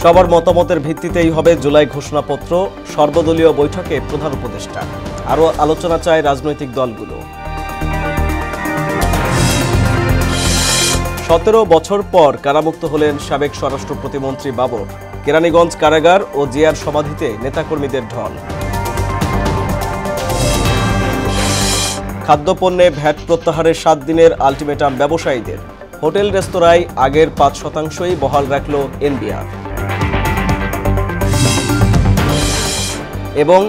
সবার মতামতের ভিত্তিতেই হবে জুলাই ঘোষণাপত্র, সর্বদলীয় বৈঠকে প্রধান উপদেষ্টা। আরও আলোচনা চায় রাজনৈতিক দলগুলো। 17 বছর পর কারামুক্ত হলেন সাবেক স্বরাষ্ট্র প্রতিমন্ত্রী বাবর। কেরানীগঞ্জ কারাগার ও জিয়ার সমাধিতে নেতাকর্মীদের ঢল। খাদ্যপণ্যে ভ্যাট প্রত্যাহারের 7 দিনের আলটিমেটাম ব্যবসায়ীদের। হোটেল রেস্তোরাঁয় আগের 5%ই বহাল রাখল এনবিআর। এবং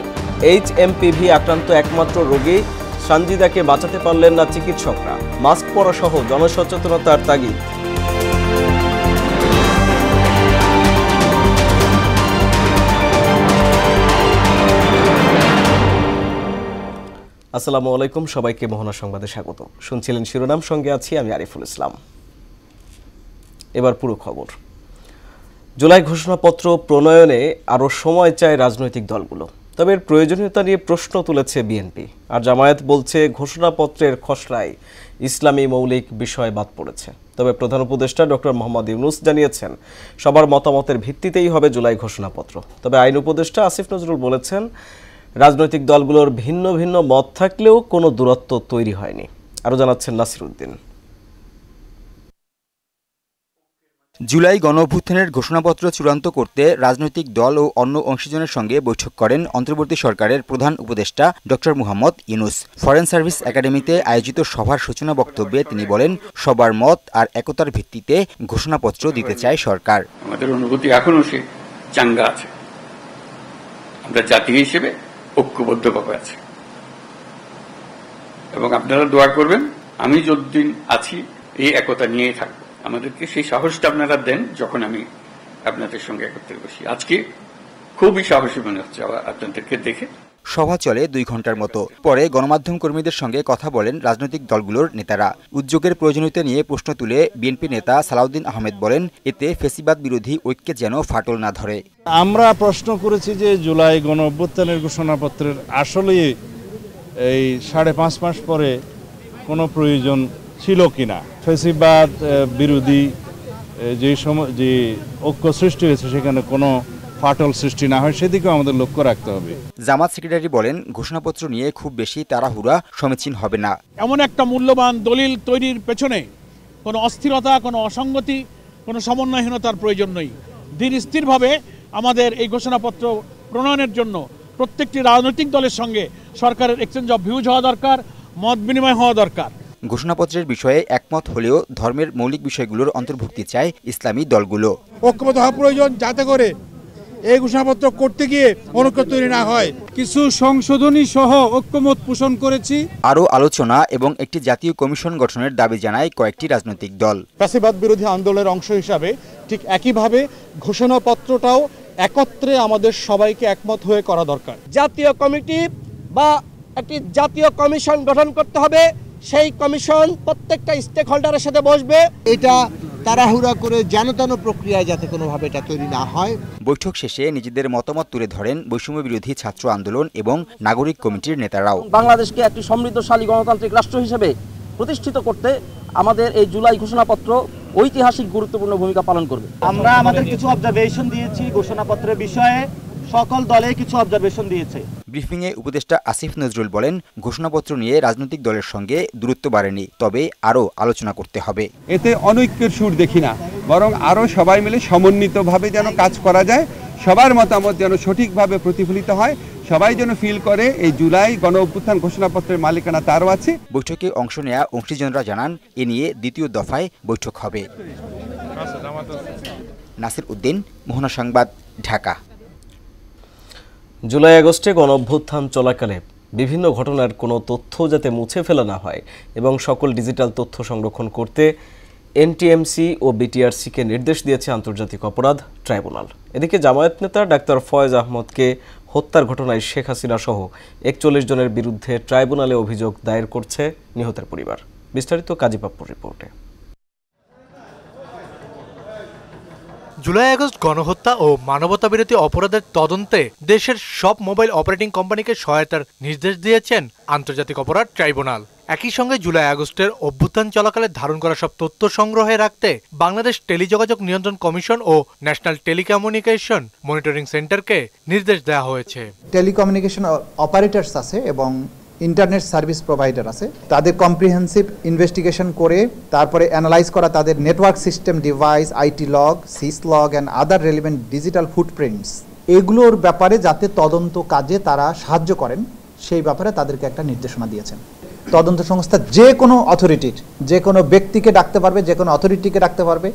HMPV আক্রান্ত একমাত্র রোগী সানজিদাকে বাঁচাতে পারলেন না চিকিৎসকরা। মাস্ক পরা সহ জনসচেতনতার তাগিদ। আসসালামু আলাইকুম, সবাইকে মোহনা সংবাদে স্বাগত। শুনছিলেন শিরোনাম, সঙ্গে আছি আমি আরিফুল ইসলাম। এবার পুরো খবর। জুলাই ঘোষণাপত্র প্রণয়নে আরও সময় চায় রাজনৈতিক দলগুলো, তবে এর প্রয়োজনীয়তা নিয়ে প্রশ্ন তুলেছে বিএনপি। আর জামায়াত বলছে ঘোষণাপত্রের খসড়ায় ইসলামী মৌলিক বিষয় বাদ পড়েছে। তবে প্রধান উপদেষ্টা ডক্টর মোহাম্মদ ইউনূস জানিয়েছেন সবার মতামতের ভিত্তিতেই হবে জুলাই ঘোষণাপত্র। তবে আইন উপদেষ্টা আসিফ নজরুল বলেছেন রাজনৈতিক দলগুলোর ভিন্ন ভিন্ন মত থাকলেও কোনো দূরত্ব তৈরি হয়নি। আরও জানাচ্ছেন নাসির উদ্দিন। জুলাই গণঅভ্যুত্থানের ঘোষণাপত্র চূড়ান্ত করতে রাজনৈতিক দল ও অন্য অংশীজনের সঙ্গে বৈঠক করেন অন্তর্বর্তী সরকারের প্রধান উপদেষ্টা doctor Mohammad Yunus. Foreign service একাডেমিতে আয়োজিত সভার সূচনা বক্তব্যে তিনি বলেন, সবার মত আর একতার ভিত্তিতে ঘোষণাপত্র দিতে চায় সরকার। আমাদের অনুভূতি এখনো সে চাঙ্গা আছে, আমরা জাতি হিসেবে ঐক্যবদ্ধভাবে আছে এবং আপনারা দোয়া করবেন। আমি যতদিন আছি এই একতা নিয়েই থাকবো। আমাদেরকে সেই সাহসটা আপনারা দেন যখন আমি আপনাদের সঙ্গে একত্রে বসি। আজকে খুবই সাহসী মনে হচ্ছে আপনাদেরকে দেখে। সভা চলে 2 ঘন্টার মতো। পরে গণমাধ্যম কর্মীদের সঙ্গে কথা বলেন রাজনৈতিক দলগুলোর নেতারা। উদ্যোগের প্রয়োজনীয়তা নিয়ে প্রশ্ন তুলে বিএনপি নেতা সালাউদ্দিন আহমেদ বলেন, এতে ফ্যাসিবাদ বিরোধী ঐক্যে যেন ফাটল না ধরে। আমরা প্রশ্ন করেছি যে জুলাই গণঅভ্যুত্থানের ঘোষণাপত্রের আসলে এই 5.5 মাস পরে কোনো প্রয়োজন ছিল কিনা। ফ্যাসিবাদ বিরোধী যে ঐক্য সৃষ্টি হয়েছে সেখানে কোনো ফাটল সৃষ্টি না হয় সেদিকেও আমাদের লক্ষ্য রাখতে হবে। জামাত সেক্রেটারি বলেন, ঘোষণাপত্র নিয়ে খুব বেশি তাড়াহুড়া সমীচীন হবে না। এমন একটা মূল্যবান দলিল তৈরির পেছনে কোনো অস্থিরতা, কোনো অসঙ্গতি, কোনো সমন্বয়হীনতার প্রয়োজন নেই। ধীর স্থিরভাবে আমাদের এই ঘোষণাপত্র প্রণয়নের জন্য প্রত্যেকটি রাজনৈতিক দলের সঙ্গে সরকারের এক্সচেঞ্জ অফ ভিউজ হওয়া দরকার, মত বিনিময় হওয়া দরকার। ঘোষণাপত্রের বিষয়ে একমত হলেও ধর্মের মৌলিক বিষয়গুলোর অন্তর্ভুক্তি চায় ইসলামী দলগুলো। ঐক্যবদ্ধ হওয়া প্রয়োজন, যাতে করে এই ঘোষণাপত্র করতে গিয়ে অনুকূল তৈরি না হয়। কিছু সংশোধনী সহ ঐক্যমত পোষণ করেছি। আরও আলোচনা এবং একটি জাতীয় কমিশন গঠনের দাবি জানায় কয়েকটি রাজনৈতিক দল। ফ্যাসিবাদ বিরোধী আন্দোলনের অংশ হিসাবে ঠিক একইভাবে ঘোষণাপত্রটাও একত্রে আমাদের সবাইকে একমত হয়ে করা দরকার। জাতীয় কমিটি বা একটি জাতীয় কমিশন গঠন করতে হবে। সেই কমিশন প্রত্যেকটা স্টেক হোল্ডারের সাথে বসবে। এটা তাড়াহুড়া করে জানতানো প্রক্রিয়ায় যাতে কোনোভাবে এটা তৈরি না হয়। বৈঠক শেষে নিজেদের মতামত তুলে ধরেন বৈষম্য বিরোধী ছাত্র আন্দোলন এবং নাগরিক কমিটির নেতারাও। বাংলাদেশকে একটি সমৃদ্ধশালী গণতান্ত্রিক রাষ্ট্র হিসেবে প্রতিষ্ঠিত করতে আমাদের এই জুলাই ঘোষণাপত্র ঐতিহাসিক গুরুত্বপূর্ণ ভূমিকা পালন করবে। আমরা আমাদের কিছু অবজারভেশন দিয়েছি ঘোষণাপত্রের বিষয়ে, সকল দলে কিছু অবজারভেশন দিয়েছে। ব্রিফিংয়ে উপদেষ্টা আসিফ নজরুল বলেন, ঘোষণাপত্র নিয়ে রাজনৈতিক দলের সঙ্গে দূরত্ব বাড়েনি, তবে আরও আলোচনা করতে হবে। এতে অনৈক্যের সুর দেখি না, বরং আরও সবাই মিলে সমন্বিতভাবে যেন কাজ করা যায়, সবার মতামত যেন সঠিকভাবে প্রতিফলিত হয়, সবাই যেন ফিল করে এই জুলাই গণঅভ্যুত্থান ঘোষণাপত্রের মালিকানা তারও আছে। বৈঠকে অংশ নেওয়া অংশীজনরা জানান, এ নিয়ে দ্বিতীয় দফায় বৈঠক হবে। নাসির উদ্দিন, মোহনা সংবাদ, ঢাকা। জুলাই আগস্টে গণঅভ্যুত্থান চলাকালে বিভিন্ন ঘটনার কোনো তথ্য যাতে মুছে ফেলা না হয় এবং সকল ডিজিটাল তথ্য সংরক্ষণ করতে এনটিএমসি ও বিটিআরসিকে নির্দেশ দিয়েছে আন্তর্জাতিক অপরাধ ট্রাইব্যুনাল। এদিকে জামায়াত নেতা ডাক্তার ফয়েজ আহমদকে হত্যার ঘটনায় শেখ হাসিনা সহ 41 জনের বিরুদ্ধে ট্রাইব্যুনালে অভিযোগ দায়ের করছে নিহতের পরিবার। বিস্তারিত কাজী পাপ্পুর রিপোর্টে। জুলাই আগস্ট গণহত্যা ও মানবতাবিরোধী অপরাধের তদন্তে দেশের সব মোবাইল অপারেটিং কোম্পানিকে সহায়তার নির্দেশ দিয়েছেন আন্তর্জাতিক অপরাধ ট্রাইব্যুনাল। একই সঙ্গে জুলাই আগস্টের অভ্যুত্থান চলাকালে ধারণ করা সব তথ্য সংগ্রহে রাখতে বাংলাদেশ টেলিযোগাযোগ নিয়ন্ত্রণ কমিশন ও ন্যাশনাল টেলিকমিউনিকেশন মনিটরিং সেন্টারকে নির্দেশ দেওয়া হয়েছে। টেলিকমিউনিকেশন অপারেটরস আছে এবং ইন্টারনেট সার্ভিস প্রোভাইডার আছে, তাদের কম্প্রিহেন্সিভ ইনভেস্টিগেশন করে তারপরে অ্যানালাইজ করা তাদের network system device, IT log, sys log and other relevant digital footprints, এগুলোর ব্যাপারে যাতে তদন্ত কাজে তারা সাহায্য করেন সেই ব্যাপারে তাদেরকে একটা নির্দেশনা দিয়েছেন। তদন্ত সংস্থা যে কোনো অথরিটির, যে কোনো ব্যক্তিকে ডাকতে পারবে, যে কোনো অথরিটিকে ডাকতে পারবে,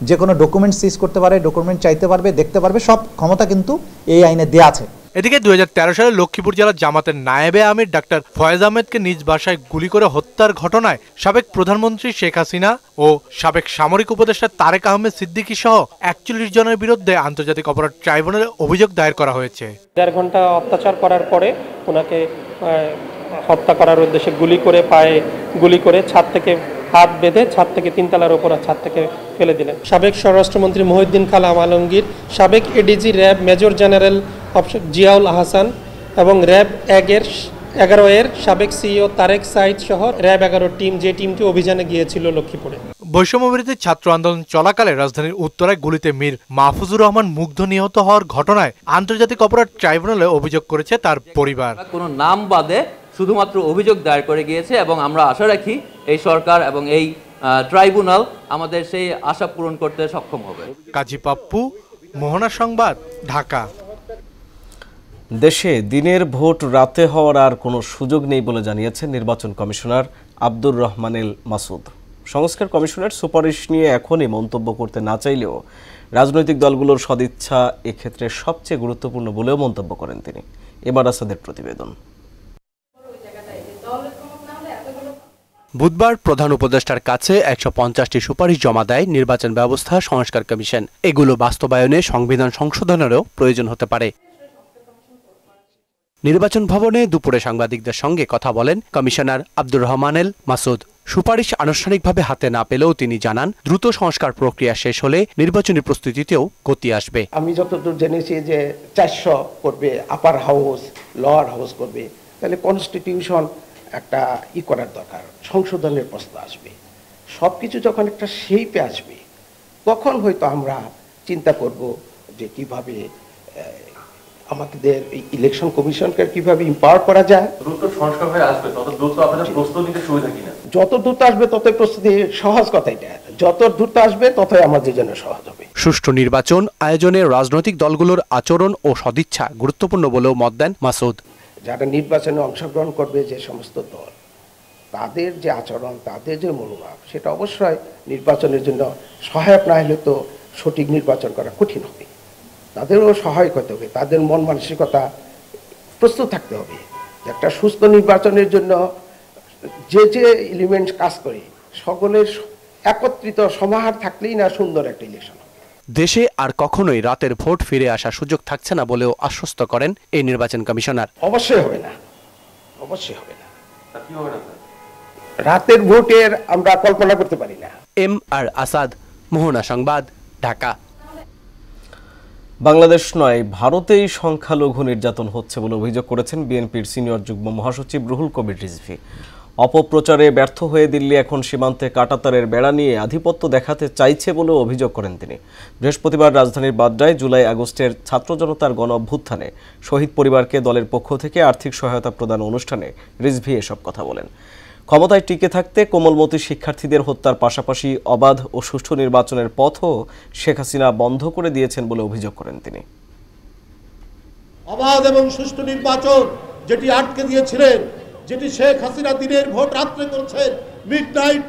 যে কোনো ডকুমেন্ট সিজ করতে পারে, ডকুমেন্ট চাইতে পারবে, দেখতে পারবে, সব ক্ষমতা কিন্তু এই আইনে দেওয়া আছে। এদিকে 2013 সালে লক্ষ্মীপুর জেলার জামাতের নায়েবে আমির ডাক্তার ফয়েজ আহমেদকে নিজ বাসায় গুলি করে হত্যার ঘটনায় সাবেক প্রধানমন্ত্রী শেখ হাসিনা ও সাবেক সামরিক উপদেষ্টা তারেক আহমেদ সিদ্দিকী সহ 41 জনের বিরুদ্ধে আন্তর্জাতিক অপরাধ ট্রাইব্যুনালে অভিযোগ দায়ের করা হয়েছে। 1.5 ঘন্টা অত্যাচার করার পরে ওনাকে হত্যা করার উদ্দেশ্যে পায়ে গুলি করে ছাদ থেকে হাত বেঁধে ছাদ থেকে 3 তলার উপর ছাদ থেকে ফেলে দিলেন। সাবেক স্বরাষ্ট্রমন্ত্রী মহিউদ্দিন খান আলমগীর, সাবেক ADG RAB major general Ziaul Ahsan এবং র্যাব 11 এর সাবেক সিইও তারেক সাইদ সহ র্যাব 11 টিম, যে টিমটি অভিযানে গিয়েছিল লক্ষ্মীপুরে। বৈষম্যবিরোধী ছাত্র আন্দোলন চলাকালে রাজধানীর উত্তরায় গুলিতে মীর মাহফুজুর রহমান মুগ্ধ নিহত হওয়ার ঘটনায় আন্তর্জাতিক অপরাধ ট্রাইব্যুনালে অভিযোগ করেছে তার পরিবার। কোনো নাম বাদে শুধুমাত্র অভিযোগ দায়ের করে গিয়েছে এবং আমরা আশা রাখি এই সরকার এবং এই ট্রাইব্যুনাল আমাদের সেই আশা পূরণ করতে সক্ষম হবে। কাজী পাপ্পু, মোহনা সংবাদ, ঢাকা। দেশে দিনের ভোট রাতে হওয়ার আর কোনো সুযোগ নেই বলে জানিয়েছেন নির্বাচন কমিশনার আব্দুর রহমানেল মাসুদ। সংস্কার কমিশনের সুপারিশ নিয়ে এখনই মন্তব্য করতে না চাইলেও রাজনৈতিক দলগুলোর সদিচ্ছা এক্ষেত্রে সবচেয়ে গুরুত্বপূর্ণ বলেও মন্তব্য করেন তিনি। এবার আসাদের প্রতিবেদন। বুধবার প্রধান উপদেষ্টার কাছে 150টি সুপারিশ জমা দেয় নির্বাচন ব্যবস্থা সংস্কার কমিশন। এগুলো বাস্তবায়নে সংবিধান সংশোধনেরও প্রয়োজন হতে পারে। নির্বাচন ভবনে দুপুরে সাংবাদিকদের সঙ্গে কথা বলেন কমিশনার আব্দুর রহমানেল মাসুদ। সুপারিশ আনুষ্ঠানিকভাবে হাতে না পেলেও তিনি জানান, দ্রুত সংস্কার প্রক্রিয়া শেষ হলে নির্বাচনী প্রস্তুতিতেও গতি আসবে। আমি যতদূর জেনেছি যে 400 করবে, আপার হাউস, লোয়ার হাউস করবে, তাহলে কনস্টিটিউশন একটা করার দরকার, সংশোধনের প্রস্তাব আসবে। সব কিছু যখন একটা শেপে আসবে তখন হয়তো আমরা চিন্তা করব যে কিভাবে আমাদের এই ইলেকশন কমিশনকে কিভাবে এম্পাওয়ার করা যায়। দ্রুত সংস্কার হয়ে আসবে, তত দ্রুত আপনাদের প্রস্তুতি নিতে সুবিধা কিনা? যত দ্রুত আসবে ততই প্রস্তুতি সহজ, কথা এটা। যত দ্রুত আসবে ততই আমাদের জন্য সহজ হবে। সুষ্ঠু নির্বাচন আয়োজনে রাজনৈতিক দলগুলোর আচরণ ও সদিচ্ছা গুরুত্বপূর্ণ বলেও মত দেন মাসুদ। যারা নির্বাচনে অংশগ্রহণ করবে, যে সমস্ত দল, তাদের যে আচরণ, তাদের যে মনোভাব, সেটা অবশ্যই নির্বাচনের জন্য সহায়ক না হলে তো সঠিক নির্বাচন করা কঠিন হবে। তাদেরও সহায়ক হতে হবে, তাদের মন মানসিকতা প্রস্তুত থাকতে হবে। একটা সুস্থ নির্বাচনের জন্য যে যে এলিমেন্টস কাজ করে সকলের একত্রিত সমাহার থাকলেই না সুন্দর একটা ইলেকশন হবে। দেশে আর কখনোই রাতের ভোট ফিরে আসার সুযোগ থাকছে না বলেও আশ্বস্ত করেন এই নির্বাচন কমিশনার। অবশ্যই হবে না, অবশ্যই হবে না। রাতের ভোটের আমরা কল্পনা করতে পারি না। এম আর আসাদ, মোহনা সংবাদ, ঢাকা। বাংলাদেশ নয়, ভারতেই সংখ্যালঘু নির্যাতন হচ্ছে বলে অভিযোগ করেছেন বিএনপির সিনিয়র যুগ্ম মহাসচিব রুহুল কবির রিজভী। অপপ্রচারে ব্যর্থ হয়ে দিল্লি এখন সীমান্তে কাঁটাতারের বেড়া নিয়ে আধিপত্য দেখাতে চাইছে বলেও অভিযোগ করেন তিনি। বৃহস্পতিবার রাজধানীর বাড্ডায় জুলাই আগস্টের ছাত্র জনতার গণ অভ্যুত্থানে শহীদ পরিবারকে দলের পক্ষ থেকে আর্থিক সহায়তা প্রদান অনুষ্ঠানে রিজভী এসব কথা বলেন। ক্ষমতায় টিকে থাকতে কোমলমতি শিক্ষার্থীদের হত্যার পাশাপাশি অবাধ ও সুষ্ঠু নির্বাচনের পথও শেখ হাসিনা বন্ধ করে দিয়েছেন বলে অভিযোগ করেন তিনি। অবাধ এবং সুষ্ঠু নির্বাচন যেটি আটকে দিয়েছিলেন, যেটি শেখ হাসিনা দিনের ভোট রাত্রে করেছেন, মিডনাইট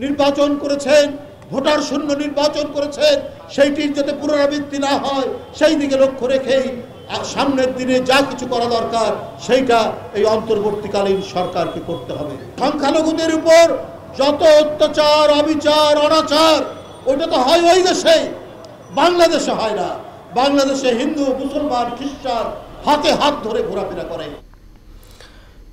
নির্বাচন করেছেন, ভোটার শূন্য নির্বাচন করেছেন, সেইটির যাতে পুনরাবৃত্তি না হয় সেই দিকে লক্ষ্য রেখেই সামনের দিনে যা কিছু করা দরকার সেইটা এই অন্তর্বর্তীকালীন সরকারকে করতে হবে। সংখ্যালঘুদের উপর যত অত্যাচার, অবিচার, অনাচার, ওটা তো হয় ওই দেশে, বাংলাদেশে হয় না। বাংলাদেশে হিন্দু, মুসলমান, খ্রিস্টান হাতে হাত ধরে ঘোরাফেরা করে।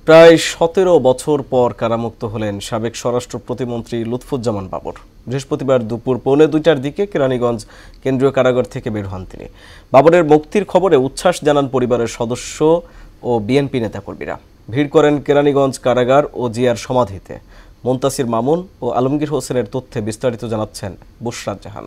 প্রায় 17 বছর পর কারামুক্ত হলেন সাবেক স্বরাষ্ট্র প্রতিমন্ত্রী লুৎফুজ্জামান বাবর। বৃহস্পতিবার দুপুর 1:45টার দিকে কেরানীগঞ্জ কেন্দ্রীয় কারাগার থেকে বের হন তিনি। বাবরের মুক্তির খবরে উচ্ছ্বাস জানান পরিবারের সদস্য ও বিএনপি নেতাকর্মীরা। ভিড় করেন কেরানীগঞ্জ কারাগার ও জিয়ার সমাধিতে। মুনতাসির মামুন ও আলমগীর হোসেনের তথ্যে বিস্তারিত জানাচ্ছেন বুশরাত জাহান।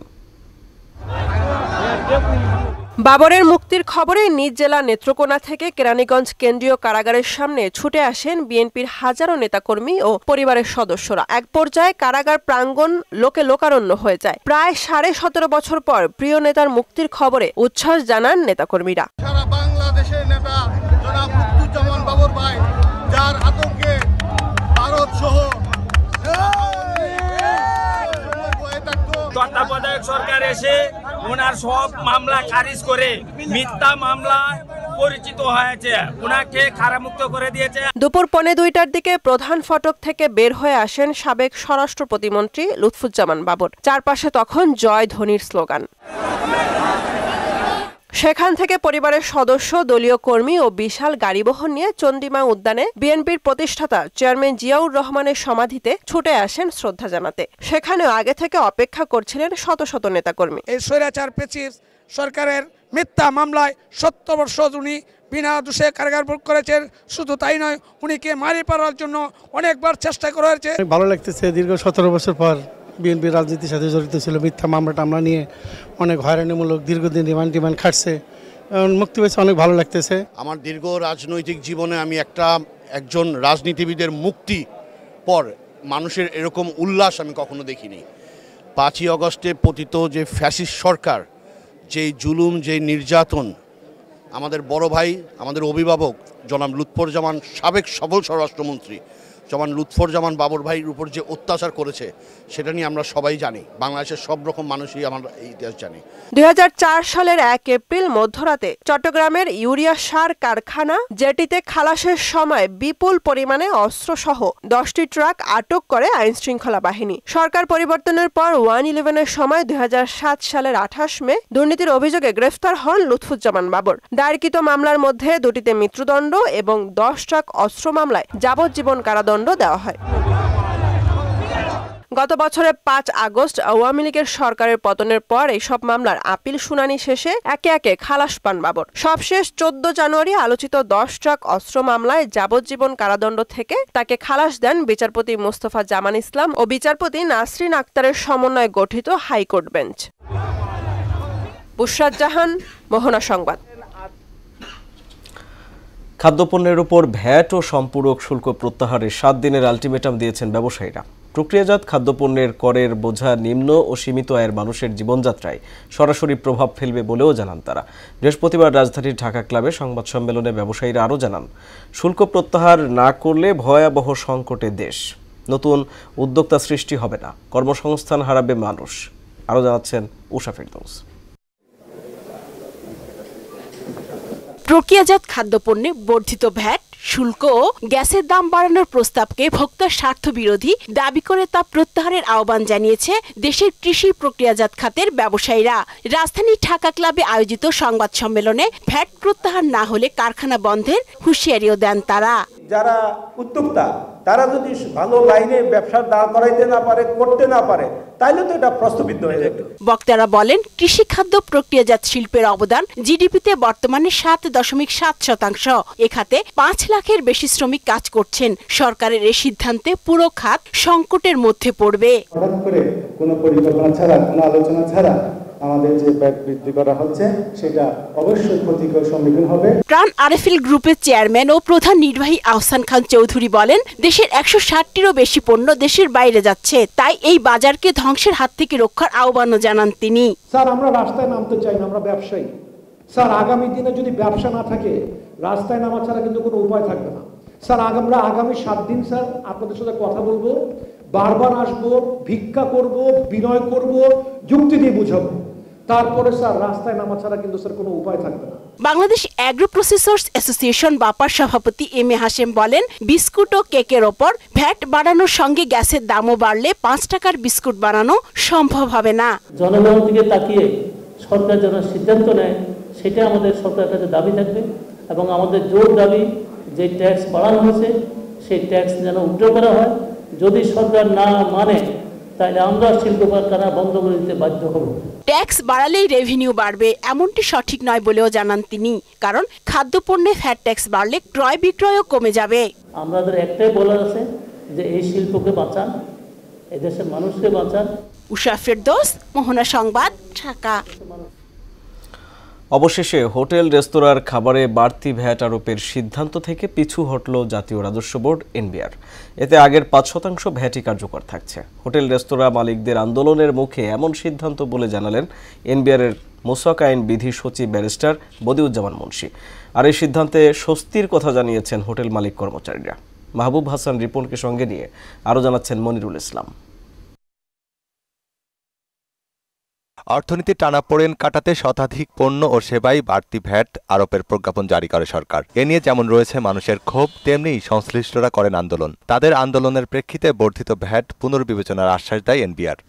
বাবরের মুক্তির খবরে নিজ জেলা নেত্রকোনা থেকে কেরানীগঞ্জ কেন্দ্রীয় কারাগারের সামনে ছুটে আসেন বিএনপির হাজারো নেতাকর্মী ও পরিবারের সদস্যরা। এক পর্যায়ে কারাগার প্রাঙ্গণ লোকে লোকারণ্য হয়ে যায়। প্রায় 17.5 বছর পর প্রিয় নেতার মুক্তির খবরে উচ্ছ্বাস জানান নেতাকর্মীরা। সারা বাংলাদেশের নেতা জনাব লুৎফুজ্জামান বাবর ভাই, যার আতঙ্কে ভারত সহ তত্ত্বাবধায়ক সরকার এসে ওনার সব মামলা খারিজ করে মিথ্যা মামলা পরিচিত হয়েছে, ওনাকে কারামুক্ত করে দিয়েছে। দুপুর 1:45টার দিকে প্রধান ফটক থেকে বের হয়ে আসেন সাবেক স্বরাষ্ট্র প্রতিমন্ত্রী লুৎফুজ্জামান বাবর। চারপাশে তখন জয় ধ্বনির স্লোগান। সেখান থেকে পরিবারের সদস্য, দলীয় কর্মী ও বিশাল গাড়িবহর নিয়ে চন্দ্রিমা উদ্যানে বিএনপির প্রতিষ্ঠাতা চেয়ারম্যান জিয়াউর রহমানের সমাধিতে ছুটে আসেন শ্রদ্ধা জানাতে। সেখানেও আগে থেকে অপেক্ষা করছিলেন শত শত নেতাকর্মী। এই স্বৈরাচার পেচিস সরকারের মিথ্যা মামলায় 70 বর্ষ উনি বিনা দোষে কারাগার ভোগ করেছেন। শুধু তাই নয়, উনিকে মারি পাওয়ার জন্য অনেকবার চেষ্টা করা হয়েছে। ভালো লাগতেছে, দীর্ঘ 17 বছর পর বিএনপি রাজনীতির সাথে জড়িত ছিল, মিথ্যা মামলা নিয়ে অনেক হয়রানিমূলক দীর্ঘদিন রিমান্ড খাটছে, মুক্তি পেয়েছে, অনেক ভালো লাগতেছে। আমার দীর্ঘ রাজনৈতিক জীবনে আমি একজন রাজনীতিবিদের মুক্তি পর মানুষের এরকম উল্লাস আমি কখনো দেখিনি। 5ই আগস্টে পতিত যে ফ্যাসিস্ট সরকার, যেই জুলুম, যেই নির্যাতন, আমাদের বড় ভাই, আমাদের অভিভাবক জনাব লুৎফুজ্জামান, সাবেক সফল স্বরাষ্ট্রমন্ত্রী জনাব লুৎফুজ্জামান বাবর ভাইয়ের উপর যে অত্যাচার করেছে, সেটা নিয়ে আমরা সবাই জানি। বাংলাদেশের সব রকম মানুষই আমরা এই ইতিহাস জানি। 2004 সালের 1 এপ্রিল মধ্যরাতে চট্টগ্রামের ইউরিয়া সার কারখানা জেটিতে খালাসের সময় বিপুল পরিমাণে অস্ত্রসহ 10টি ট্রাক আটক করে আইনশৃঙ্খলা বাহিনী। সরকার পরিবর্তনের পর 1/11-এর সময় 2007 সালের 28 মে দুর্নীতির অভিযোগে গ্রেফতার হন লুৎফুজ্জামান বাবর। দায়েরকৃত মামলার মধ্যে 2টিতে মৃত্যুদণ্ড এবং 10 ট্রাক অস্ত্র মামলায় যাবজ্জীবন কারাদণ্ড দেওয়া হয়। গত বছরের 5 আগস্ট আওয়ামী লীগের সরকারের পতনের পর এইসব মামলার আপিল শুনানি শেষে একে একে খালাস পান বাবর। সবশেষ 14 জানুয়ারি আলোচিত 10 ট্রাক অস্ত্র মামলায় যাবজ্জীবন কারাদণ্ড থেকে তাকে খালাস দেন বিচারপতি মোস্তফা জামান ইসলাম ও বিচারপতি নাসরিন আক্তারের সমন্বয়ে গঠিত হাইকোর্ট বেঞ্চ। বুশরাত জাহান, মোহনা সংবাদ। খাদ্যপণ্যের উপর ভ্যাট ও সম্পূরক শুল্ক প্রত্যাহারের 7 দিনের আলটিমেটাম দিয়েছেন ব্যবসায়ীরা। প্রক্রিয়াজাত খাদ্যপণ্যের করের বোঝা নিম্ন ও সীমিত আয়ের মানুষের জীবনযাত্রায় সরাসরি প্রভাব ফেলবে বলেও জানান তারা। বৃহস্পতিবার রাজধানীর ঢাকা ক্লাবে সংবাদ সম্মেলনে ব্যবসায়ীরা আরও জানান, শুল্ক প্রত্যাহার না করলে ভয়াবহ সংকটে দেশ, নতুন উদ্যোক্তা সৃষ্টি হবে না, কর্মসংস্থান হারাবে মানুষ। আরও জানাচ্ছেন উষা ফেরদৌস। প্রক্রিয়াজাত খাদ্যপণ্যে বর্ধিত ভ্যাট, শুল্ক ও গ্যাসের দাম বাড়ানোর প্রস্তাবকে ভোক্তার স্বার্থ বিরোধী দাবি করে তা প্রত্যাহারের আহ্বান জানিয়েছে দেশের কৃষি প্রক্রিয়াজাত খাতের ব্যবসায়ীরা। রাজধানীর ঢাকা ক্লাবে আয়োজিত সংবাদ সম্মেলনে ভ্যাট প্রত্যাহার না হলে কারখানা বন্ধের হুঁশিয়ারিও দেন তারা। যারা উদ্যোক্তা তারা যদি ভালো লাইনে ব্যবসা দাঁড় করাইতে না পারে, করতে না পারে, তাইলে তো এটা প্রশ্নবিদ্ধ হয়ে যাবে। বক্তারা বলেন, কৃষি খাদ্য প্রক্রিয়াজাত শিল্পের অবদান জিডিপিতে বর্তমানে 7.7%। এ খাতে 5 লাখের বেশি শ্রমিক কাজ করছেন। সরকারের এই সিদ্ধান্তে পুরো খাত সংকটের মধ্যে পড়বে। হঠাৎ করে কোনো পরিকল্পনা ছাড়া, কোনো আলোচনা ছাড়া আমাদের যে ভ্যাট বৃদ্ধি করা হচ্ছে, সেটা অবশ্যই ক্ষতিকর সম্মুখীন হবে। প্রাণ আরএফএল গ্রুপের চেয়ারম্যান ও প্রধান নির্বাহী আহসান খান চৌধুরী বলেন, দেশের 160টিরও বেশি পণ্য দেশের বাইরে যাচ্ছে, তাই এই বাজারকে ধ্বংসের হাত থেকে রক্ষার আহ্বানও জানান তিনি। স্যার, আমরা রাস্তায় নামতে চাই না, আমরা ব্যবসায়ী। স্যার, আগামী দিনে যদি ব্যবসা না থাকে, রাস্তায় নামা ছাড়া কিন্তু কোনো উপায় থাকবে না। স্যার, আমরা আগামী 7 দিন স্যার আপনাদের সাথে কথা বলবো, বারবার আসবো, ভিক্ষা করব, বিনয় করব, যুক্তি দিয়ে বুঝাবো। তারপরে স্যার রাস্তায় নামা ছাড়া কিন্তু স্যার কোনো উপায় থাকবে না। বাংলাদেশ অ্যাগ্রো প্রসেসর্স অ্যাসোসিয়েশন বাপার সভাপতি এম এ হাশেম বলেন, বিস্কুট ও কেকের ওপর ভ্যাট বাড়ানোর সঙ্গে গ্যাসের দামও বাড়লে 5 টাকার বিস্কুট বানানো সম্ভব হবে না। জনগণের দিকে তাকিয়ে সরকার যেন সিদ্ধান্ত নেয়, সেটা আমাদের সরকারের কাছে দাবি থাকবে এবং আমাদের জোর দাবি যে ট্যাক্স বাড়ানো হয়েছে সেই ট্যাক্স যেন উইথড্র করা হয়। যদি সরকার না মানে তাহলে আমরা শিল্প কারখানা বন্ধ করে দিতে বাধ্য হব। ট্যাক্স বাড়ালেই রেভিনিউ বাড়বে এমনটি সঠিক নয় বলেও জানান তিনি, কারণ খাদ্যপণ্যে ফ্যাট ট্যাক্স বাড়লে ক্রয় বিক্রয়ও কমে যাবে। আমাদের একটাই বলার আছে যে এই শিল্পকে বাঁচান, এই দেশের মানুষকে বাঁচান। উষা ফেরদৌস, মোহনা সংবাদ, ঢাকা। অবশেষে হোটেল রেস্তোরাঁর খাবারে বাড়তি ভ্যাট আরোপের সিদ্ধান্ত থেকে পিছু হটল জাতীয় রাজস্ব বোর্ড এনবিআর। এতে আগের ৫% ভ্যাটই কার্যকর থাকছে। হোটেল রেস্তোরাঁ মালিকদের আন্দোলনের মুখে এমন সিদ্ধান্ত বলে জানালেন এনবিআরের মোসাক আইন বিধি সচিব ব্যারিস্টার বদিউজ্জামান মুন্সি। আর এই সিদ্ধান্তে স্বস্তির কথা জানিয়েছেন হোটেল মালিক কর্মচারীরা। মাহবুব হাসান রিপনকে সঙ্গে নিয়ে আরও জানাচ্ছেন মনিরুল ইসলাম। অর্থনীতি টানাপোড়েন কাটাতে শতাধিক পণ্য ও সেবায় বাড়তি ভ্যাট আরোপের প্রজ্ঞাপন জারি করে সরকার। এ নিয়ে যেমন রয়েছে মানুষের ক্ষোভ, তেমনি সংশ্লিষ্টরা করেন আন্দোলন। তাদের আন্দোলনের প্রেক্ষিতে বর্ধিত ভ্যাট পুনর্বিবেচনার আশ্বাস দেয় এনবিআর।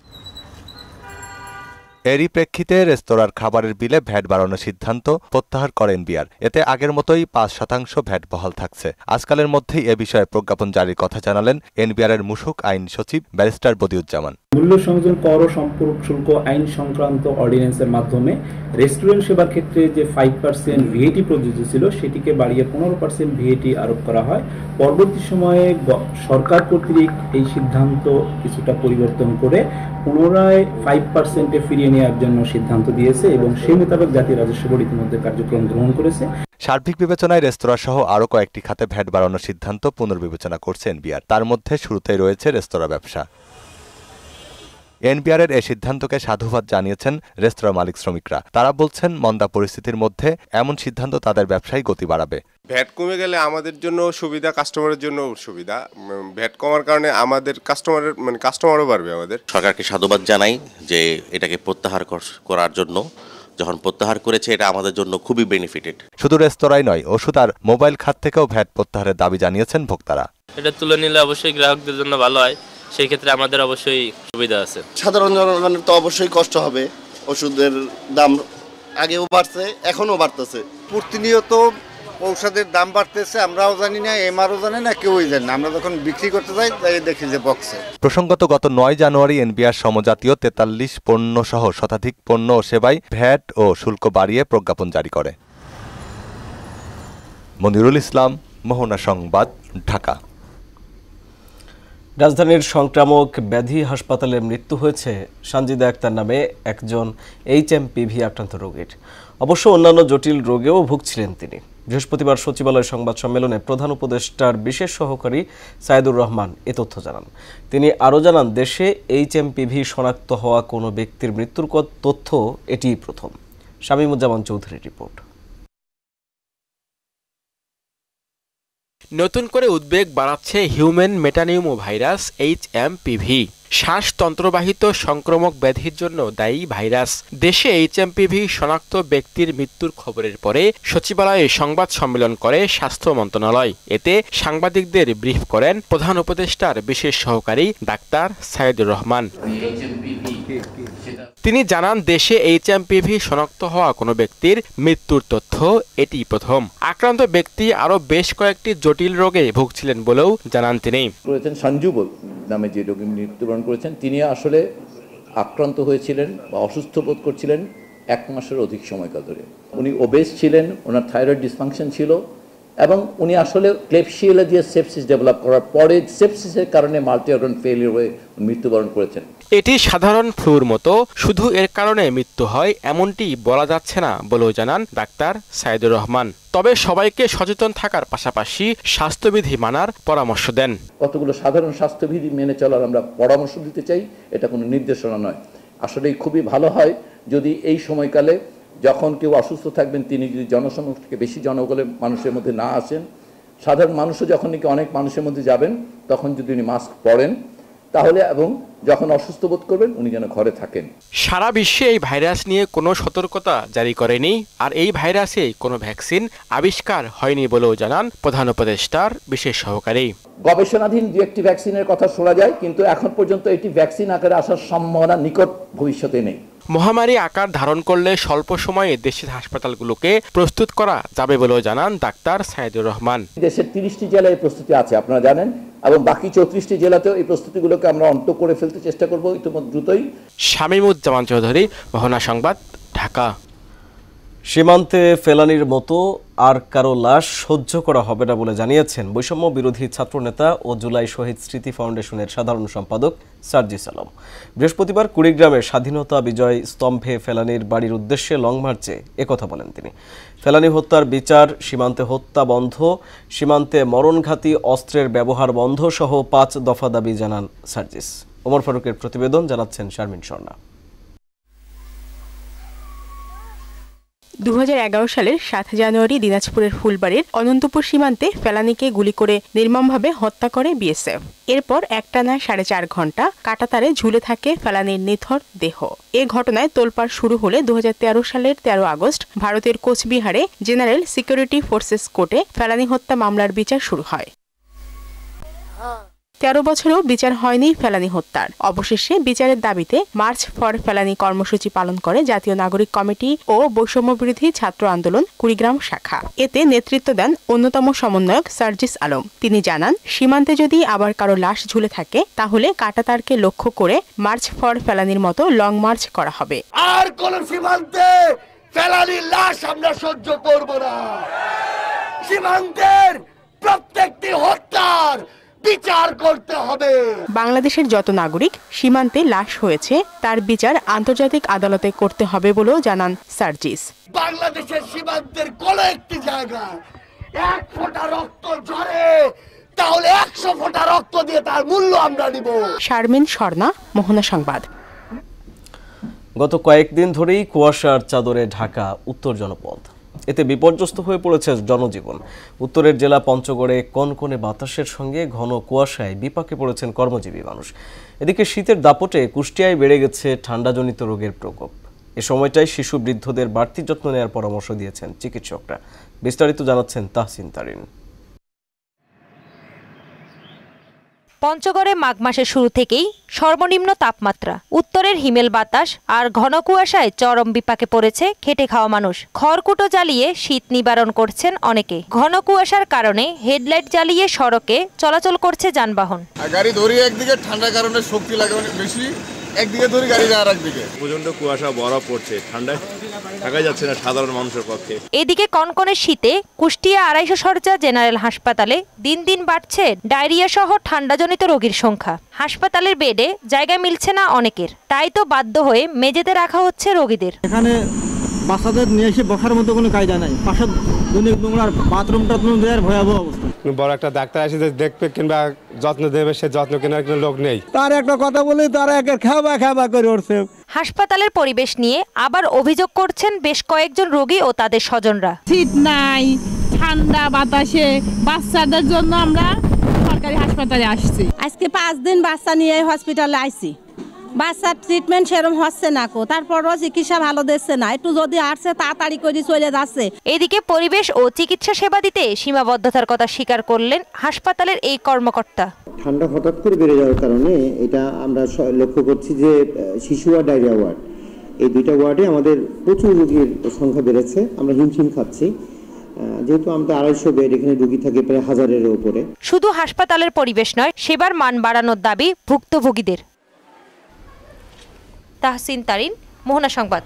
এরই প্রেক্ষিতে রেস্তোরাঁর খাবারের বিলে ভ্যাট বাড়ানোর সিদ্ধান্ত প্রত্যাহার করে এনবিআর। এতে আগের মতোই 5% ভ্যাট বহাল থাকছে। আজকালের মধ্যেই এ বিষয়ে প্রজ্ঞাপন জারির কথা জানালেন এনবিআরের মুসুক আইন সচিব ব্যারিস্টার বদিউজ্জামান। মূল্য সংযোজন কর ও সম্পর্ক শুল্ক আইন সংক্রান্ত অর্ডিন্যান্সের মাধ্যমে রেস্টুরেন্ট সেবার ক্ষেত্রে যে 5% ভিএটি প্রযোজ্য ছিল সেটিকে বাড়িয়ে 15% ভিএটি আরোপ করা হয়। পরবর্তী সময়ে সরকার কর্তৃক এই সিদ্ধান্ত কিছুটা পরিবর্তন করে পুনরায় 5%-এ ফিরিয়ে নেওয়ার জন্য সিদ্ধান্ত দিয়েছে এবং সেই মোতাবেক জাতীয় রাজস্ব বোর্ড ইতিমধ্যে কার্যক্রম গ্রহণ করেছে। সার্বিক বিবেচনায় রেস্তোরাঁ সহ আরও কয়েকটি খাতে ভ্যাট বাড়ানোর সিদ্ধান্ত পুনর্বিবেচনা করছে এনবিআর। তার মধ্যে শুরুতেই রয়েছে রেস্তোরাঁ ব্যবসা। এনবিআরের এই সিদ্ধান্তকে সাধুবাদ জানিয়েছেন রেস্তোরাঁ মালিক শ্রমিকরা। তারা বলছেন মন্দা পরিস্থিতির মধ্যে এমন সিদ্ধান্ত তাদের ব্যবসায় গতি বাড়াবে। ভ্যাট কমে গেলে আমাদের জন্য সুবিধা, কাস্টমারের জন্য সুবিধা। ভ্যাট কমার কারণে আমাদের কাস্টমারও বাড়বে। আমাদের সরকারকে সাধুবাদ জানাই যে এটাকে প্রত্যাহার করার জন্য। যখন প্রত্যাহার করেছে এটা আমাদের জন্য খুবই বেনিফিটেড। শুধু রেস্তোরাঁই নয়, ওষুধ আর মোবাইল খাত থেকেও ভ্যাট প্রত্যাহারের দাবি জানিয়েছেন ভোক্তারা। এটা তুলে নিলে অবশ্যই গ্রাহকদের জন্য ভালো হয়, সেই ক্ষেত্রে আমাদের অবশ্যই সুবিধা আছে। সাধারণ জনগণের তো অবশ্যই কষ্ট হবে। ওষুধের দাম আগেও বাড়ছে, এখনো বাড়তেছে। প্রতিনিয়ত ঔষধের দাম বাড়তেছে, আমরাও জানি না, এমআরও জানে না, কেউই জানে না। আমরা যখন বিক্রি করতে যাই তাই দেখি যে বক্সে। প্রসঙ্গত গত 9 জানুয়ারি এনবিআর সমজাতীয় 43 পণ্য সহ শতাধিক পণ্য ও সেবায় ভ্যাট ও শুল্ক বাড়িয়ে প্রজ্ঞাপন জারি করে। মনিরুল ইসলাম, মোহনা সংবাদ, ঢাকা। রাজধানীর সংক্রামক ব্যাধি হাসপাতালে মৃত্যু হয়েছে সানজিদা আক্তার নামে একজন HMPV আক্রান্ত রোগীর। অবশ্য অন্যান্য জটিল রোগেও ভুগছিলেন তিনি। বৃহস্পতিবার সচিবালয় সংবাদ সম্মেলনে প্রধান উপদেষ্টার বিশেষ সহকারী সাইদুর রহমান এ তথ্য জানান। তিনি আরও জানান, দেশে HMPV শনাক্ত হওয়া কোনো ব্যক্তির মৃত্যুর তথ্য এটিই প্রথম। শামীমুজ্জামান চৌধুরীর রিপোর্ট। নতুন করে উদ্বেগ বাড়াচ্ছে হিউম্যান মেটানিউমো ভাইরাস HMPV। শ্বাসতন্ত্রবাহিত সংক্রামক ব্যাধির জন্য দায়ী ভাইরাস। দেশে HMPV শনাক্ত ব্যক্তির মৃত্যুর খবরের পরে সচিবালয়ে সংবাদ সম্মেলন করে স্বাস্থ্য মন্ত্রণালয়। এতে সাংবাদিকদের ব্রিফ করেন প্রধান উপদেষ্টার বিশেষ সহকারী ডাক্তার সাইদুর রহমান। তিনি জানান, দেশে HMPV শনাক্ত হওয়া কোনো ব্যক্তির মৃত্যুর তথ্য এটি প্রথম। আক্রান্ত ব্যক্তি আরও বেশ কয়েকটি জটিল রোগে ভুগছিলেন বলেও জানান তিনি। সঞ্জু নামে যে রোগী মৃত্যুবরণ করেছেন, তিনি আসলে আক্রান্ত হয়েছিলেন বা অসুস্থ বোধ করছিলেন 1 মাসের অধিক সময়কাল ধরে। উনি ওবেস ছিলেন, ওনার থাইরয়েড ডিসফাংশন ছিল এবং উনি আসলে ক্লেবশিয়েলা দিয়ে সেপসিস ডেভেলপ করার পরে সেপসিসের কারণে মাল্টি অর্গান ফেলিয়ার হয়ে মৃত্যুবরণ করেছেন। এটি সাধারণ ফ্লুর মতো, শুধু এর কারণে মৃত্যু হয় এমনটি বলা যাচ্ছে না বলেও জানান ডাক্তার সাইদুর রহমান। তবে সবাইকে সচেতন থাকার পাশাপাশি স্বাস্থ্যবিধি মানার পরামর্শ দেন। কতগুলো সাধারণ স্বাস্থ্যবিধি মেনে চলার আমরা পরামর্শ দিতে চাই, এটা কোনো নির্দেশনা নয়। আসলেই খুবই ভালো হয় যদি এই সময়কালে যখন কেউ অসুস্থ থাকবেন তিনি যদি জনসমক্ষে থেকে বেশি জনগণের মানুষের মধ্যে না আসেন, সাধারণ মানুষও যখন নাকি অনেক মানুষের মধ্যে যাবেন তখন যদি উনি মাস্ক পরেন তাহলে, এবং যখন অসুস্থ বোধ করবেন উনি যেন ঘরে থাকেন। সারা বিশ্বে এই ভাইরাস নিয়ে কোনো সতর্কতা জারি করেনি, আর এই ভাইরাসে কোনো ভ্যাকসিন আবিষ্কার হয়নি বলেও জানান প্রধান উপদেষ্টার বিশেষ সহকারী। গবেষণাধীন 2-1টি ভ্যাকসিনের কথা শোনা যায়, কিন্তু এখন পর্যন্ত এটি ভ্যাকসিন আকারে আসার সম্ভাবনা নিকট ভবিষ্যতে নেই। মহামারী আকার ধারণ করলে স্বল্প সময়ে দেশের হাসপাতালগুলোকে প্রস্তুত করা যাবে বলেও জানান ডাক্তার সাইদুর রহমান। দেশের 30টি জেলায় এই প্রস্তুতি আছে আপনারা জানেন, এবং বাকি 34টি জেলাতেও এই প্রস্তুতিগুলোকে আমরা অন্ত করে ফেলতে চেষ্টা করব ইতিমধ্যে দ্রুতই। শামীমুজ্জামান চৌধুরী, মোহনা সংবাদ, ঢাকা। সীমান্তে ফেলানির মতো আর কারো লাশ সহ্য করা হবে না বলে জানিয়েছেন বৈষম্য বিরোধী ছাত্রনেতা ও জুলাই শহীদ স্মৃতি ফাউন্ডেশনের সাধারণ সম্পাদক সার্জিস আলম। বৃহস্পতিবার কুড়িগ্রামের স্বাধীনতা বিজয় স্তম্ভে ফেলানির বাড়ির উদ্দেশ্যে লং মার্চে একথা বলেন তিনি। ফেলানি হত্যার বিচার, সীমান্তে হত্যা বন্ধ, সীমান্তে মরণঘাতী অস্ত্রের ব্যবহার বন্ধ সহ 5 দফা দাবি জানান সার্জিস। ওমর ফারুকের প্রতিবেদন, জানাচ্ছেন শারমিন স্বর্ণা। 2011 সালের 7 জানুয়ারি দিনাজপুরের ফুলবাড়ির অনন্তপুর সীমান্তে ফেলানিকে গুলি করে নির্মমভাবে হত্যা করে বিএসএফ। এরপর একটানা 4.5 ঘন্টা কাঁটাতারে ঝুলে থাকে ফেলানির নিথর দেহ। এ ঘটনায় তোলপাড় শুরু হলে 2013 সালের 13 আগস্ট ভারতের কোচবিহারে জেনারেল সিকিউরিটি ফোর্সেস কোর্টে ফেলানি হত্যা মামলার বিচার শুরু হয়। 13 বছরেও বিচার হয়নি ফেলানি হত্যার। অবশেষে বিচারের দাবিতে মার্চ ফর ফেলানি কর্মসূচি পালন করে জাতীয় নাগরিক কমিটি ও বৈষম্য বিরোধী ছাত্র আন্দোলন কুড়িগ্রাম শাখা। এতে নেতৃত্ব দেন অন্যতম সমন্বয়ক সার্জিস আলম। তিনি জানান, সীমান্তে যদি আবার কারো লাশ ঝুলে থাকে তাহলে কাঁটাতারকে লক্ষ্য করে মার্চ ফর ফেলানির মতো লং মার্চ করা হবে। আর কোন সীমান্তে ফেলানির লাশ আমরা সহ্য করব না। সীমান্তের প্রত্যেকটি হত্যার বিচার করতে হবে। বাংলাদেশের যত নাগরিক সীমান্তে লাশ হয়েছে তার বিচার আন্তর্জাতিক আদালতে করতে হবে বলেও জানান সার্জিস। বাংলাদেশের সীমান্তের কোন একটি জায়গায় 1 ফোঁটা রক্ত ঝরে তাহলে 100 ফোঁটা রক্ত দিয়ে তার মূল্য আমরা নিব। শারমিন স্বর্ণা, মোহনা সংবাদ। গত কয়েকদিন ধরেই কুয়াশার চাদরে ঢাকা উত্তর জনপদ। এতে বিপর্যস্ত হয়ে পড়েছে জনজীবন। উত্তরের জেলা পঞ্চগড়ে কনকনে বাতাসের সঙ্গে ঘন কুয়াশায় বিপাকে পড়েছেন কর্মজীবী মানুষ। এদিকে শীতের দাপটে কুষ্টিয়ায় বেড়ে গেছে ঠান্ডাজনিত রোগের প্রকোপ। এ সময়টায় শিশু বৃদ্ধদের বাড়তি যত্ন নেওয়ার পরামর্শ দিয়েছেন চিকিৎসকরা। বিস্তারিত জানাচ্ছেন তাহসিন তারিন। পঞ্চগড়ে মাঘ মাসের শুরু থেকেই সর্বনিম্ন তাপমাত্রা, উত্তরের হিমেল বাতাস আর ঘন কুয়াশায় চরম বিপাকে পড়েছে খেটে খাওয়া মানুষ। খড়কুটো জ্বালিয়ে শীত নিবারণ করছেন অনেকে। ঘন কুয়াশার কারণে হেডলাইট জ্বালিয়ে সড়কে চলাচল করছে যানবাহন। গাড়ি ধরি একদিকে, ঠান্ডার কারণে শক্তি লাগে অনেক বেশি, একদিকে ধরি গাড়ি যায় আরেকদিকে। প্রচন্ড কুয়াশা, বরফ পড়ছে, ঠান্ডায় থাকা যাচ্ছে না সাধারণ মানুষের পক্ষে। এদিকে কনকনে শীতে কুষ্টিয়া 250 শয্যা জেনারেল হাসপাতালে দিন দিন বাড়ছে ডায়রিয়া সহ ঠান্ডাজনিত রোগীর সংখ্যা। হাসপাতালের বেডে জায়গা মিলছে না অনেকের, তাই তো বাধ্য হয়ে মেঝেতে রাখা হচ্ছে রোগীদের। এখানে বাচ্চাদের নিয়ে এসে বসার মতো কোনো কায়দা নাই। পাশে নোংরার বাথরুম টাথরুম দেওয়ার ভয়াবহ অবস্থা। বড় একটা ডাক্তার এসে দেখবে কিংবা যত্ন দেবে, সে যত্ন কেনার কোনো লোক নেই। তার একটা কথা বলি, তারা একের খাবা করে উঠছে। হাসপাতালের পরিবেশ নিয়ে আবার অভিযোগ করছেন বেশ কয়েকজন রোগী ও তাদের স্বজনরা। শীত নাই, ঠান্ডা বাতাসে বাচ্চাদের জন্য আমরা সরকারি হাসপাতালে আসছি। আজকে 5 দিন বাচ্চা নিয়ে হসপিটালে আইছি। বাচ্চার ট্রিটমেন্ট সেরকম হচ্ছে না, তারপরও চিকিৎসা ভালো দিচ্ছে না। একটু যদি আসছে তাড়াতাড়ি করে চলে যাচ্ছে। এদিকে পরিবেশ ও চিকিৎসা সেবা দিতে সীমাবদ্ধতার কথা স্বীকার করলেন হাসপাতালের এই কর্মকর্তা। ঠান্ডা হঠাৎ করে বেড়ে যাওয়ার কারণে এটা আমরা লক্ষ্য করছি যে শিশু আর ডায়রিয়া ওয়ার্ড, এই 2টা ওয়ার্ডে আমাদের প্রচুর রোগীর সংখ্যা বেড়েছে। আমরা হিমশিম খাচ্ছি, যেহেতু আমাদের 250 বেড, এখানে রোগী থাকে প্রায় 1000-এর উপরে। শুধু হাসপাতালের পরিবেশ নয়, সেবার মান বাড়ানোর দাবি ভুক্তভোগীদের। তাহসিন তারিন, মোহনা সংবাদ।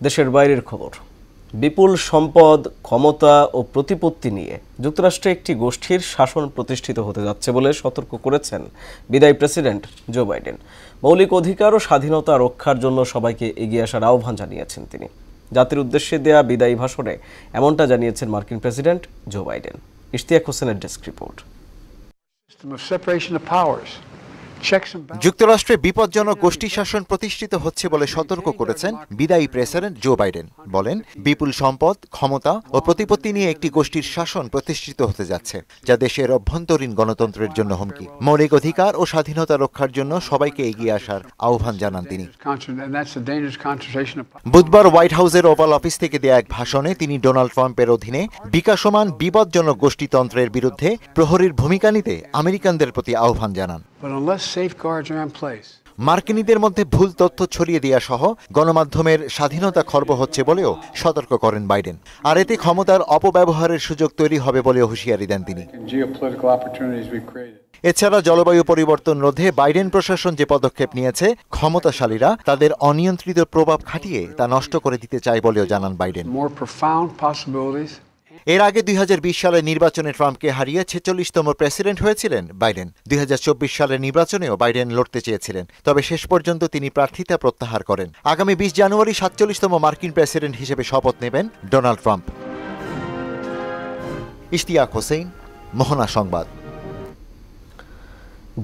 দেশের বাইরের খবর। বিপুল সম্পদ, ক্ষমতা ও প্রতিপত্তি নিয়ে যুক্তরাষ্ট্রে একটি গোষ্ঠীর শাসন প্রতিষ্ঠিত হতে যাচ্ছে বলে সতর্ক করেছেন বিদায়ী প্রেসিডেন্ট জো বাইডেন। মৌলিক অধিকার ও স্বাধীনতা রক্ষার জন্য সবাইকে এগিয়ে আসার আহ্বান জানিয়েছেন তিনি। জাতির উদ্দেশ্যে দেয়া বিদায়ী ভাষণে এমনটা জানিয়েছেন মার্কিন প্রেসিডেন্ট জো বাইডেন। ইশতিয়াক হোসেনের ডেস্ক রিপোর্ট। যুক্তরাষ্ট্রে বিপজ্জনক গোষ্ঠী শাসন প্রতিষ্ঠিত হচ্ছে বলে সতর্ক করেছেন বিদায়ী প্রেসিডেন্ট জো বাইডেন। বলেন, বিপুল সম্পদ, ক্ষমতা ও প্রতিপত্তি নিয়ে একটি গোষ্ঠীর শাসন প্রতিষ্ঠিত হতে যাচ্ছে, যা দেশের অভ্যন্তরীণ গণতন্ত্রের জন্য হুমকি। মৌলিক অধিকার ও স্বাধীনতা রক্ষার জন্য সবাইকে এগিয়ে আসার আহ্বান জানান তিনি। বুধবার হোয়াইট হাউসের ওভাল অফিস থেকে দেয়া এক ভাষণে তিনি ডোনাল্ড ট্রাম্পের অধীনে বিকাশমান বিপজ্জনক গোষ্ঠীতন্ত্রের বিরুদ্ধে প্রহরীর ভূমিকা নিতে আমেরিকানদের প্রতি আহ্বান জানান। মার্কিনীদের মধ্যে ভুল তথ্য ছড়িয়ে দেওয়া সহ গণমাধ্যমের স্বাধীনতা খর্ব হচ্ছে বলেও সতর্ক করেন বাইডেন। আর এতে ক্ষমতার অপব্যবহারের সুযোগ তৈরি হবে বলেও হুঁশিয়ারি দেন তিনি। এছাড়া জলবায়ু পরিবর্তন রোধে বাইডেন প্রশাসন যে পদক্ষেপ নিয়েছে, ক্ষমতাশালীরা তাদের অনিয়ন্ত্রিত প্রভাব খাটিয়ে তা নষ্ট করে দিতে চায় বলেও জানান বাইডেন। এর আগে 2020 সালের নির্বাচনে ট্রাম্পকে হারিয়ে 46তম প্রেসিডেন্ট হয়েছিলেন বাইডেন। 2024 সালের নির্বাচনেও বাইডেন লড়তে চেয়েছিলেন, তবে শেষ পর্যন্ত তিনি প্রার্থিতা প্রত্যাহার করেন। আগামী 20 জানুয়ারি 47তম মার্কিন প্রেসিডেন্ট হিসেবে শপথ নেবেন ডোনাল্ড ট্রাম্প। ইশতিয়াক হোসেন, মোহনা সংবাদ।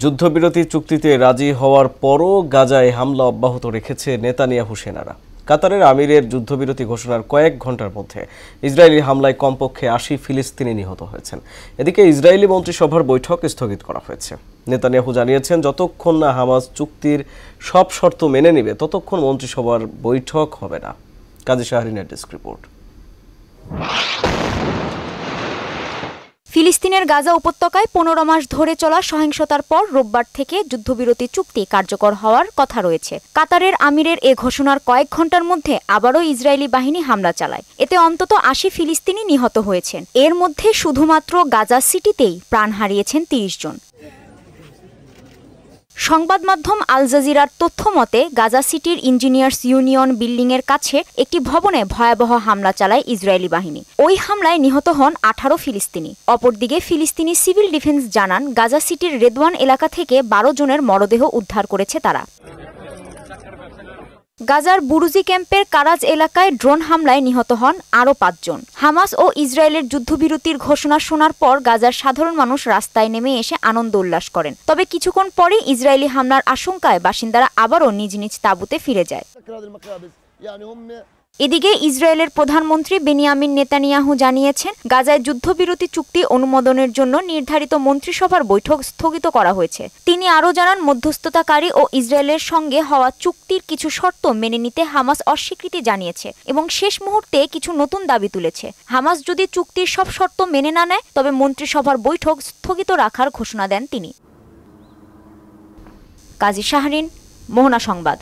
যুদ্ধবিরতি চুক্তিতে রাজি হওয়ার পরও গাজায় হামলা অব্যাহত রেখেছে নেতানিয়াহু সেনারা। কাতারের আমিরের যুদ্ধবিরতি ঘোষণার কয়েক ঘন্টার মধ্যে ইসরায়েলি হামলায় কমপক্ষে 80 ফিলিস্তিনি নিহত হয়েছেন। এদিকে ইসরায়েলি মন্ত্রিসভার বৈঠক স্থগিত করা হয়েছে। নেতানিয়াহু জানিয়েছেন, যতক্ষণ না হামাস চুক্তির সব শর্ত মেনে নেবে ততক্ষণ মন্ত্রিসভার বৈঠক হবে না। কাজী শাহরিনের ডেস্ক রিপোর্ট। ফিলিস্তিনের গাজা উপত্যকায় 15 মাস ধরে চলা সহিংসতার পর রোববার থেকে যুদ্ধবিরতি চুক্তি কার্যকর হওয়ার কথা রয়েছে। কাতারের আমিরের এ ঘোষণার কয়েক ঘন্টার মধ্যে আবারও ইসরায়েলি বাহিনী হামলা চালায়। এতে অন্তত 80 ফিলিস্তিনি নিহত হয়েছেন। এর মধ্যে শুধুমাত্র গাজা সিটিতেই প্রাণ হারিয়েছেন 30 জন। সংবাদ মাধ্যম আল জাজিরার তথ্য মতে গাজা সিটির ইঞ্জিনিয়ার্স ইউনিয়ন বিল্ডিংয়ের কাছে একটি ভবনে ভয়াবহ হামলা চালায় ইসরায়েলি বাহিনী। ওই হামলায় নিহত হন 18 ফিলিস্তিনি। অপরদিকে ফিলিস্তিনি সিভিল ডিফেন্স জানান, গাজা সিটির রেদওয়ান এলাকা থেকে 12 জনের মরদেহ উদ্ধার করেছে তারা। গাজার বুরুজি ক্যাম্পের কারাজ এলাকায় ড্রোন হামলায় নিহত হন আরও 5 জন। হামাস ও ইসরায়েলের যুদ্ধবিরতির ঘোষণা শোনার পর গাজার সাধারণ মানুষ রাস্তায় নেমে এসে আনন্দ উল্লাস করেন। তবে কিছুক্ষণ পরে ইসরায়েলি হামলার আশঙ্কায় বাসিন্দারা আবারও নিজ নিজ তাঁবুতে ফিরে যায়। এদিকে ইসরায়েলের প্রধানমন্ত্রী বেনিয়ামিন নেতানিয়াহু জানিয়েছেন, গাজায় যুদ্ধবিরতি চুক্তি অনুমোদনের জন্য নির্ধারিত মন্ত্রিসভার বৈঠক স্থগিত করা হয়েছে। তিনি আরও জানান, মধ্যস্থতাকারী ও ইসরায়েলের সঙ্গে হওয়া চুক্তির কিছু শর্ত মেনে নিতে হামাস অস্বীকৃতি জানিয়েছে এবং শেষ মুহূর্তে কিছু নতুন দাবি তুলেছে। হামাস যদি চুক্তির সব শর্ত মেনে না নেয় তবে মন্ত্রিসভার বৈঠক স্থগিত রাখার ঘোষণা দেন তিনি। কাজী শাহরিন, মোহনা সংবাদ।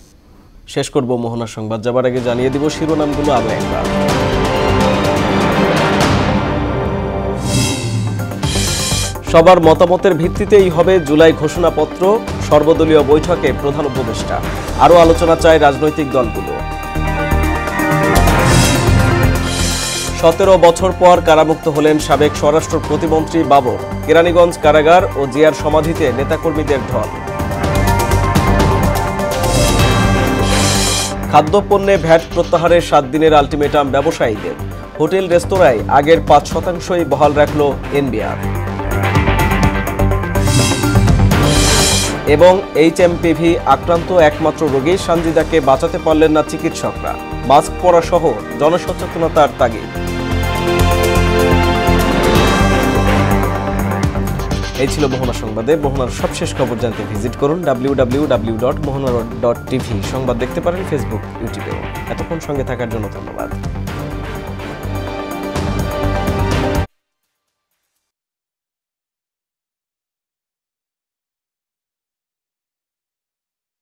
শেষ করব মোহনা সংবাদ, যাবার আগে জানিয়ে দিব শিরোনামগুলো আরো একবার। সবার মতামতের ভিত্তিতেই হবে জুলাই ঘোষণাপত্র, সর্বদলীয় বৈঠকে প্রধান উপদেষ্টা। আরও আলোচনা চায় রাজনৈতিক দলগুলো। 17 বছর পর কারামুক্ত হলেন সাবেক স্বরাষ্ট্র প্রতিমন্ত্রী বাবর। কেরানীগঞ্জ কারাগার ও জিয়ার সমাধিতে নেতাকর্মীদের ঢল। খাদ্যপণ্যে ভ্যাট প্রত্যাহারের 7 দিনের আলটিমেটাম ব্যবসায়ীদের। হোটেল রেস্তোরাঁয় আগের 5% বহাল রাখল এনবিআর। এবং এইচএমপিভি আক্রান্ত একমাত্র রোগী সানজিদাকে বাঁচাতে পারলেন না চিকিৎসকরা। মাস্ক পরা সহ জনসচেতনতার তাগিদ। এই ছিল মোহনা সংবাদে। মোহনার সবশেষ খবর জানতে ভিজিট করুন www.mohana.tv। সংবাদ দেখতে পারেন ফেসবুক, ইউটিউবেও। এতক্ষণ সঙ্গে থাকার জন্য ধন্যবাদ।